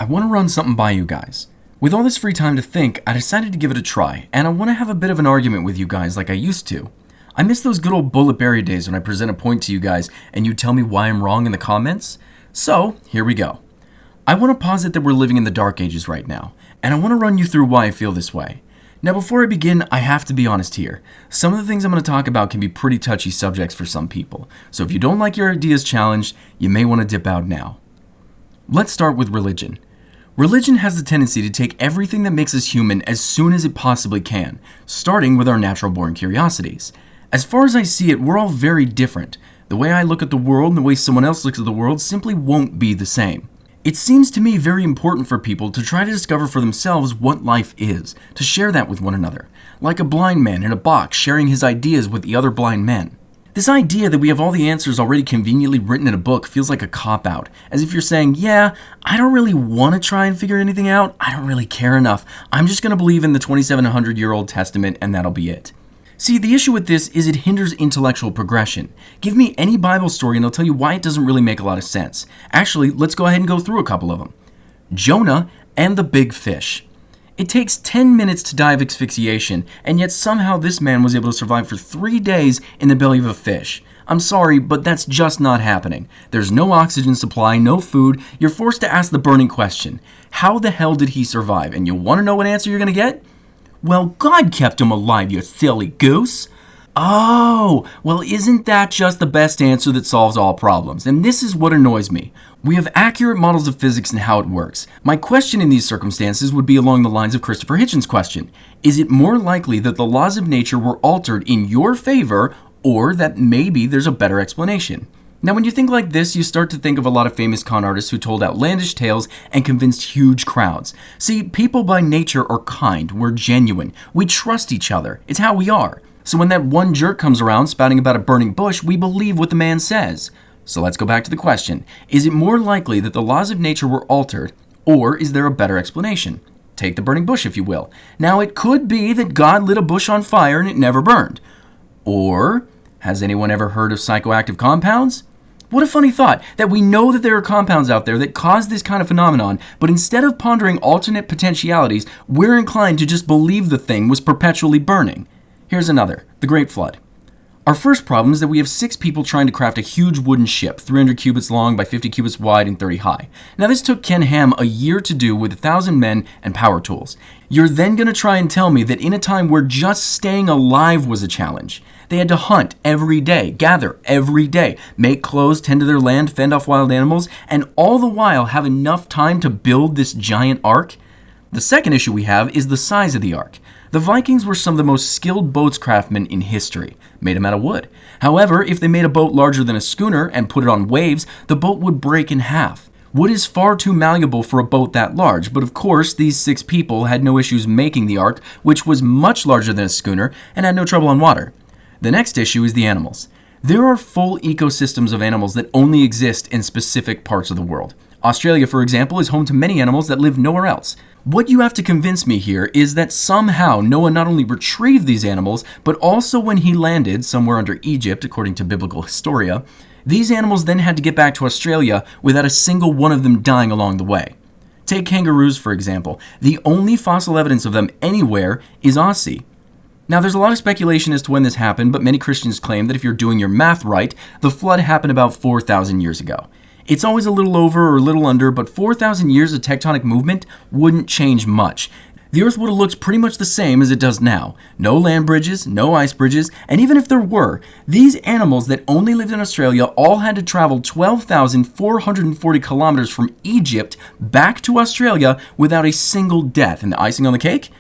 I want to run something by you guys. With all this free time to think, I decided to give it a try, and I want to have a bit of an argument with you guys like I used to. I miss those good old BulletBarry days when I present a point to you guys and you tell me why I'm wrong in the comments. So, here we go. I want to posit that we're living in the dark ages right now, and I want to run you through why I feel this way. Now before I begin, I have to be honest here. Some of the things I'm going to talk about can be pretty touchy subjects for some people, so if you don't like your ideas challenged, you may want to dip out now. Let's start with religion. Religion has the tendency to take everything that makes us human as soon as it possibly can, starting with our natural-born curiosities. As far as I see it, we're all very different. The way I look at the world and the way someone else looks at the world simply won't be the same. It seems to me very important for people to try to discover for themselves what life is, to share that with one another, like a blind man in a box sharing his ideas with the other blind men. This idea that we have all the answers already conveniently written in a book feels like a cop-out, as if you're saying, yeah, I don't really want to try and figure anything out, I don't really care enough, I'm just going to believe in the 2,700-year-old Testament and that'll be it. See, the issue with this is it hinders intellectual progression. Give me any Bible story and I'll tell you why it doesn't really make a lot of sense. Actually, let's go ahead and go through a couple of them. Jonah and the big fish. It takes 10 minutes to die of asphyxiation, and yet somehow this man was able to survive for 3 days in the belly of a fish. I'm sorry, but that's just not happening. There's no oxygen supply, no food. You're forced to ask the burning question. How the hell did he survive? And you want to know what answer you're going to get? Well, God kept him alive, you silly goose. Oh, well, isn't that just the best answer that solves all problems? And this is what annoys me. We have accurate models of physics and how it works. My question in these circumstances would be along the lines of Christopher Hitchens' question. Is it more likely that the laws of nature were altered in your favor, or that maybe there's a better explanation? Now, when you think like this, you start to think of a lot of famous con artists who told outlandish tales and convinced huge crowds. See, people by nature are kind, we're genuine, we trust each other, it's how we are. So when that one jerk comes around spouting about a burning bush, we believe what the man says. So let's go back to the question. Is it more likely that the laws of nature were altered, or is there a better explanation? Take the burning bush, if you will. Now, it could be that God lit a bush on fire and it never burned. Or, has anyone ever heard of psychoactive compounds? What a funny thought, that we know that there are compounds out there that cause this kind of phenomenon, but instead of pondering alternate potentialities, we're inclined to just believe the thing was perpetually burning. Here's another, the Great Flood. Our first problem is that we have 6 people trying to craft a huge wooden ship, 300 cubits long by 50 cubits wide and 30 high. Now this took Ken Ham a year to do with 1,000 men and power tools. You're then going to try and tell me that in a time where just staying alive was a challenge, they had to hunt every day, gather every day, make clothes, tend to their land, fend off wild animals, and all the while have enough time to build this giant ark? The second issue we have is the size of the ark. The Vikings were some of the most skilled boatscraftsmen in history, made them out of wood. However, if they made a boat larger than a schooner and put it on waves, the boat would break in half. Wood is far too malleable for a boat that large, but of course these 6 people had no issues making the ark, which was much larger than a schooner and had no trouble on water. The next issue is the animals. There are full ecosystems of animals that only exist in specific parts of the world. Australia, for example, is home to many animals that live nowhere else. What you have to convince me here is that somehow Noah not only retrieved these animals, but also when he landed somewhere under Egypt, according to biblical historia, these animals then had to get back to Australia without a single one of them dying along the way. Take kangaroos, for example. The only fossil evidence of them anywhere is Aussie. Now, there's a lot of speculation as to when this happened, but many Christians claim that if you're doing your math right, the flood happened about 4,000 years ago. It's always a little over or a little under, but 4,000 years of tectonic movement wouldn't change much. The Earth would have looked pretty much the same as it does now. No land bridges, no ice bridges, and even if there were, these animals that only lived in Australia all had to travel 12,440 kilometers from Egypt back to Australia without a single death. And the icing on the cake?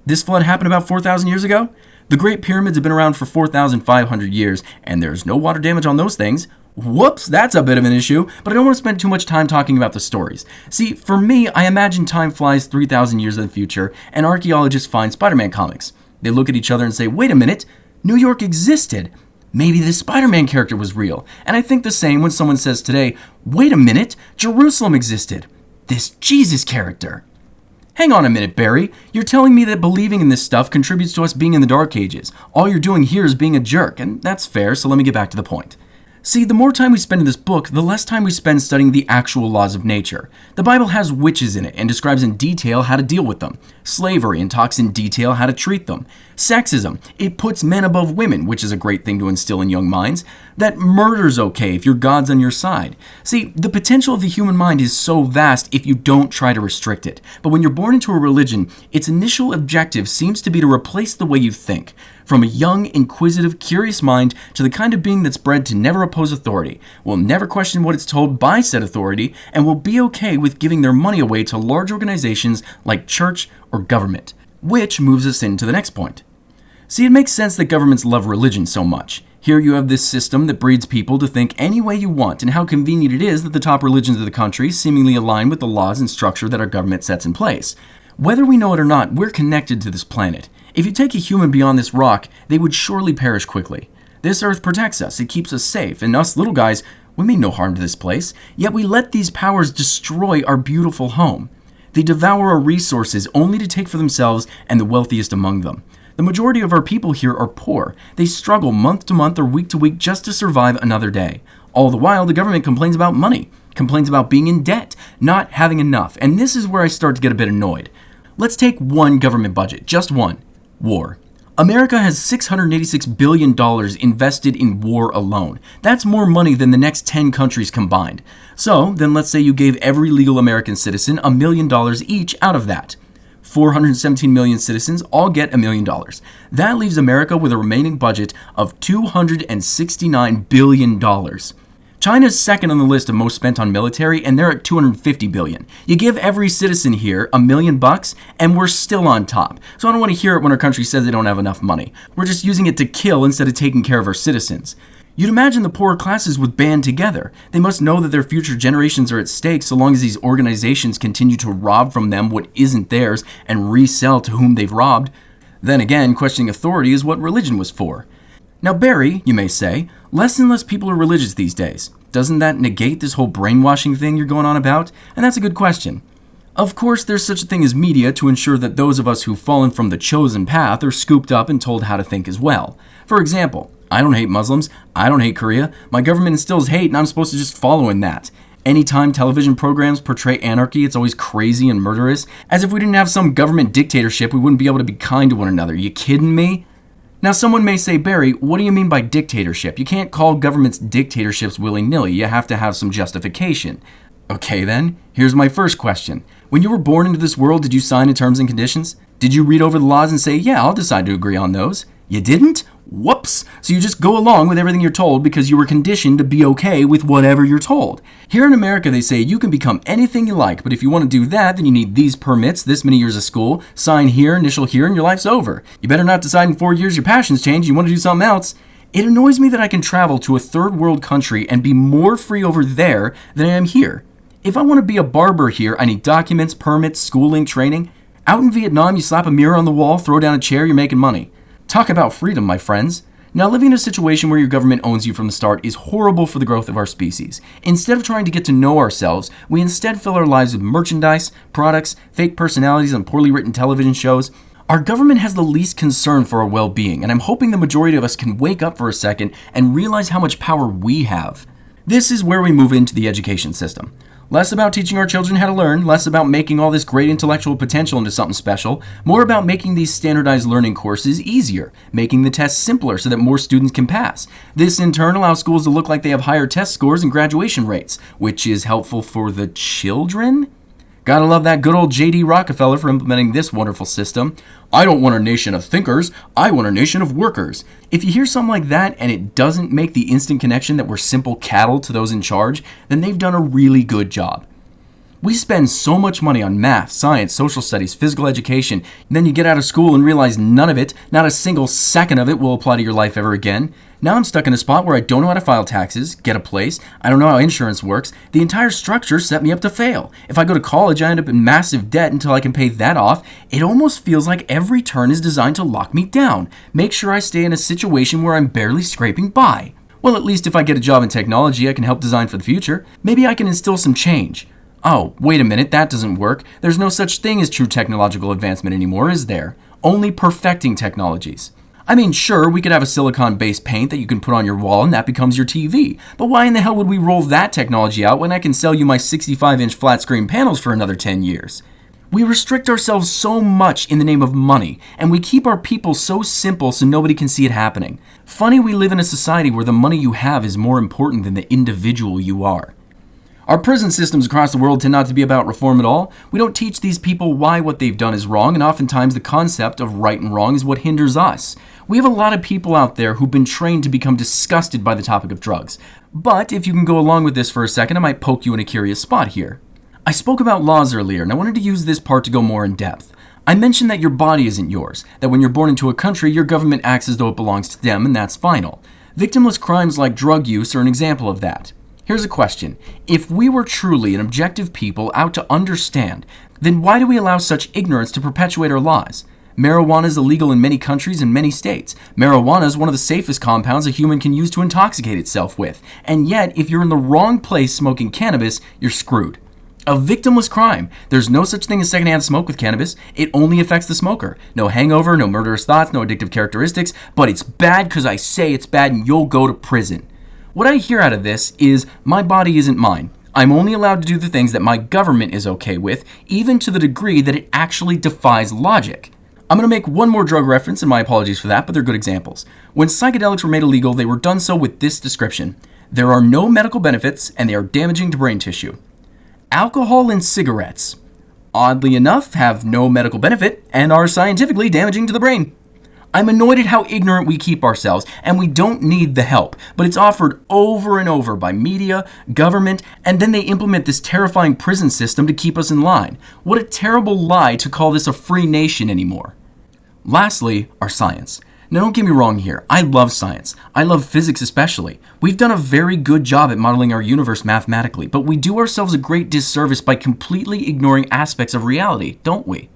This flood happened about 4,000 years ago? The Great Pyramids have been around for 4,500 years, and there's no water damage on those things. Whoops, that's a bit of an issue, but I don't want to spend too much time talking about the stories. See, for me, I imagine time flies 3,000 years in the future, and archaeologists find Spider-Man comics. They look at each other and say, wait a minute, New York existed. Maybe this Spider-Man character was real. And I think the same when someone says today, wait a minute, Jerusalem existed. This Jesus character. Hang on a minute, Barry. You're telling me that believing in this stuff contributes to us being in the Dark Ages. All you're doing here is being a jerk, and that's fair, so let me get back to the point. See, the more time we spend in this book, the less time we spend studying the actual laws of nature. The Bible has witches in it and describes in detail how to deal with them. Slavery and talks in detail how to treat them. Sexism, it puts men above women, which is a great thing to instill in young minds. That murder's okay if your God's on your side. See, the potential of the human mind is so vast if you don't try to restrict it. But when you're born into a religion, its initial objective seems to be to replace the way you think. From a young, inquisitive, curious mind to the kind of being that's bred to never oppose authority, will never question what it's told by said authority, and will be okay with giving their money away to large organizations like church or government. Which moves us into the next point. See, it makes sense that governments love religion so much. Here you have this system that breeds people to think any way you want, and how convenient it is that the top religions of the country seemingly align with the laws and structure that our government sets in place. Whether we know it or not, we're connected to this planet. If you take a human beyond this rock, they would surely perish quickly. This earth protects us, it keeps us safe, and us little guys, we mean no harm to this place, yet we let these powers destroy our beautiful home. They devour our resources only to take for themselves and the wealthiest among them. The majority of our people here are poor. They struggle month to month or week to week just to survive another day. All the while, the government complains about money, complains about being in debt, not having enough, and this is where I start to get a bit annoyed. Let's take one government budget, just one. War. America has $686 billion invested in war alone. That's more money than the next 10 countries combined. So, then let's say you gave every legal American citizen $1 million each out of that. 417 million citizens all get $1 million. That leaves America with a remaining budget of $269 billion. China's second on the list of most spent on military, and they're at $250 billion. You give every citizen here $1 million, and we're still on top. So I don't want to hear it when our country says they don't have enough money. We're just using it to kill instead of taking care of our citizens. You'd imagine the poorer classes would band together. They must know that their future generations are at stake so long as these organizations continue to rob from them what isn't theirs and resell to whom they've robbed. Then again, questioning authority is what religion was for. Now, Barry, you may say, less and less people are religious these days. Doesn't that negate this whole brainwashing thing you're going on about? And that's a good question. Of course, there's such a thing as media to ensure that those of us who've fallen from the chosen path are scooped up and told how to think as well. For example, I don't hate Muslims, I don't hate Korea, my government instills hate and I'm supposed to just follow in that. Anytime television programs portray anarchy, it's always crazy and murderous, as if we didn't have some government dictatorship we wouldn't be able to be kind to one another. You kidding me? Now someone may say, Barry, what do you mean by dictatorship? You can't call governments dictatorships willy-nilly, you have to have some justification. Okay then, here's my first question. When you were born into this world, did you sign the terms and conditions? Did you read over the laws and say, yeah, I'll decide to agree on those? You didn't? Whoops! So you just go along with everything you're told because you were conditioned to be okay with whatever you're told. Here in America, they say you can become anything you like, but if you want to do that, then you need these permits, this many years of school, sign here, initial here, and your life's over. You better not decide in 4 years your passions change, you want to do something else. It annoys me that I can travel to a third world country and be more free over there than I am here. If I want to be a barber here, I need documents, permits, schooling, training. Out in Vietnam, you slap a mirror on the wall, throw down a chair, you're making money. Talk about freedom, my friends. Now, living in a situation where your government owns you from the start is horrible for the growth of our species. Instead of trying to get to know ourselves, we instead fill our lives with merchandise, products, fake personalities, and poorly written television shows. Our government has the least concern for our well-being, and I'm hoping the majority of us can wake up for a second and realize how much power we have. This is where we move into the education system. Less about teaching our children how to learn, less about making all this great intellectual potential into something special, more about making these standardized learning courses easier, making the tests simpler so that more students can pass. This in turn allows schools to look like they have higher test scores and graduation rates, which is helpful for the children? Gotta love that good old J.D. Rockefeller for implementing this wonderful system. I don't want a nation of thinkers, I want a nation of workers. If you hear something like that and it doesn't make the instant connection that we're simple cattle to those in charge, then they've done a really good job. We spend so much money on math, science, social studies, physical education, and then you get out of school and realize none of it, not a single second of it will apply to your life ever again. Now I'm stuck in a spot where I don't know how to file taxes, get a place, I don't know how insurance works, the entire structure set me up to fail. If I go to college, I end up in massive debt until I can pay that off. It almost feels like every turn is designed to lock me down, make sure I stay in a situation where I'm barely scraping by. Well, at least if I get a job in technology, I can help design for the future. Maybe I can instill some change. Oh, wait a minute, that doesn't work. There's no such thing as true technological advancement anymore, is there? Only perfecting technologies. I mean, sure, we could have a silicon-based paint that you can put on your wall and that becomes your TV. But why in the hell would we roll that technology out when I can sell you my 65-inch flat screen panels for another 10 years? We restrict ourselves so much in the name of money, and we keep our people so simple so nobody can see it happening. Funny we live in a society where the money you have is more important than the individual you are. Our prison systems across the world tend not to be about reform at all. We don't teach these people why what they've done is wrong, and oftentimes the concept of right and wrong is what hinders us. We have a lot of people out there who've been trained to become disgusted by the topic of drugs. But if you can go along with this for a second, I might poke you in a curious spot here. I spoke about laws earlier, and I wanted to use this part to go more in depth. I mentioned that your body isn't yours, that when you're born into a country, your government acts as though it belongs to them, and that's final. Victimless crimes like drug use are an example of that. Here's a question. If we were truly an objective people out to understand, then why do we allow such ignorance to perpetuate our laws? Marijuana is illegal in many countries and many states. Marijuana is one of the safest compounds a human can use to intoxicate itself with. And yet, if you're in the wrong place smoking cannabis, you're screwed. A victimless crime. There's no such thing as secondhand smoke with cannabis. It only affects the smoker. No hangover, no murderous thoughts, no addictive characteristics, but it's bad because I say it's bad and you'll go to prison. What I hear out of this is, my body isn't mine. I'm only allowed to do the things that my government is okay with, even to the degree that it actually defies logic. I'm going to make one more drug reference, and my apologies for that, but they're good examples. When psychedelics were made illegal, they were done so with this description. There are no medical benefits, and they are damaging to brain tissue. Alcohol and cigarettes, oddly enough, have no medical benefit, and are scientifically damaging to the brain. I'm annoyed at how ignorant we keep ourselves, and we don't need the help, but it's offered over and over by media, government, and then they implement this terrifying prison system to keep us in line. What a terrible lie to call this a free nation anymore. Lastly, our science. Now don't get me wrong here, I love science. I love physics especially. We've done a very good job at modeling our universe mathematically, but we do ourselves a great disservice by completely ignoring aspects of reality, don't we?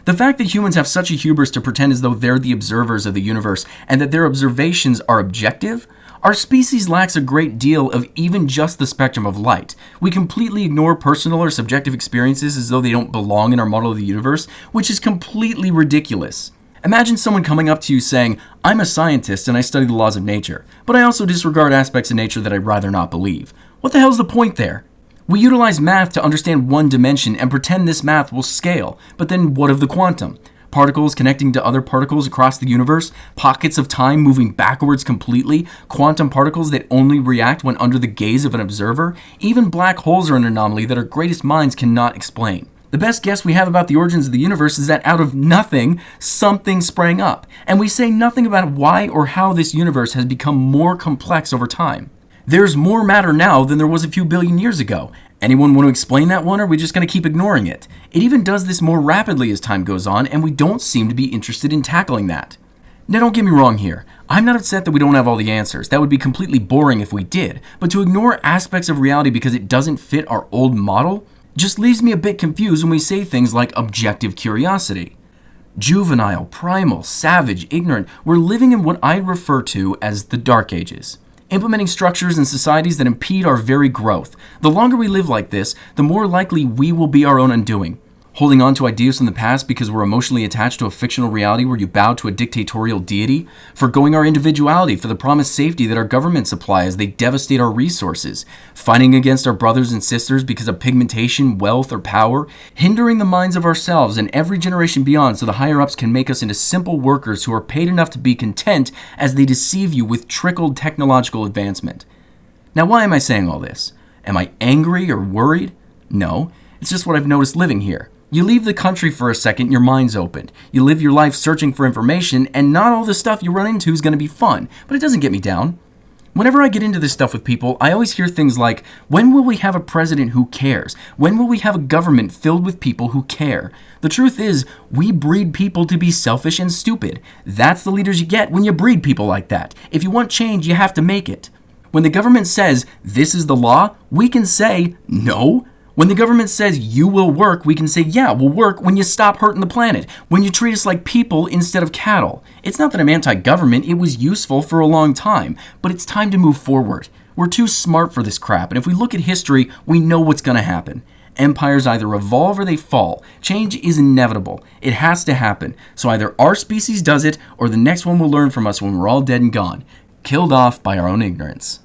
The fact that humans have such a hubris to pretend as though they're the observers of the universe and that their observations are objective, our species lacks a great deal of even just the spectrum of light. We completely ignore personal or subjective experiences as though they don't belong in our model of the universe, which is completely ridiculous. Imagine someone coming up to you saying, I'm a scientist and I study the laws of nature, but I also disregard aspects of nature that I'd rather not believe. What the hell's the point there? We utilize math to understand one dimension and pretend this math will scale, but then what of the quantum? Particles connecting to other particles across the universe, pockets of time moving backwards completely, quantum particles that only react when under the gaze of an observer, even black holes are an anomaly that our greatest minds cannot explain. The best guess we have about the origins of the universe is that out of nothing, something sprang up, and we say nothing about why or how this universe has become more complex over time. There's more matter now than there was a few billion years ago. Anyone want to explain that one, or are we just going to keep ignoring it? It even does this more rapidly as time goes on, and we don't seem to be interested in tackling that. Now don't get me wrong here. I'm not upset that we don't have all the answers. That would be completely boring if we did. But to ignore aspects of reality because it doesn't fit our old model just leaves me a bit confused when we say things like objective curiosity. Juvenile, primal, savage, ignorant, we're living in what I refer to as the Dark Ages. Implementing structures and societies that impede our very growth. The longer we live like this, the more likely we will be our own undoing. Holding on to ideas from the past because we're emotionally attached to a fictional reality where you bow to a dictatorial deity. Forgoing our individuality for the promised safety that our governments supply as they devastate our resources. Fighting against our brothers and sisters because of pigmentation, wealth, or power. Hindering the minds of ourselves and every generation beyond so the higher-ups can make us into simple workers who are paid enough to be content as they deceive you with trickled technological advancement. Now, why am I saying all this? Am I angry or worried? No, it's just what I've noticed living here. You leave the country for a second, your mind's opened. You live your life searching for information, and not all the stuff you run into is going to be fun, but it doesn't get me down. Whenever I get into this stuff with people, I always hear things like, when will we have a president who cares? When will we have a government filled with people who care? The truth is, we breed people to be selfish and stupid. That's the leaders you get when you breed people like that. If you want change, you have to make it. When the government says, this is the law, we can say, no. When the government says you will work, we can say, yeah, we'll work when you stop hurting the planet, when you treat us like people instead of cattle. It's not that I'm anti-government, it was useful for a long time, but it's time to move forward. We're too smart for this crap, and if we look at history, we know what's going to happen. Empires either evolve or they fall. Change is inevitable. It has to happen. So either our species does it, or the next one will learn from us when we're all dead and gone, killed off by our own ignorance.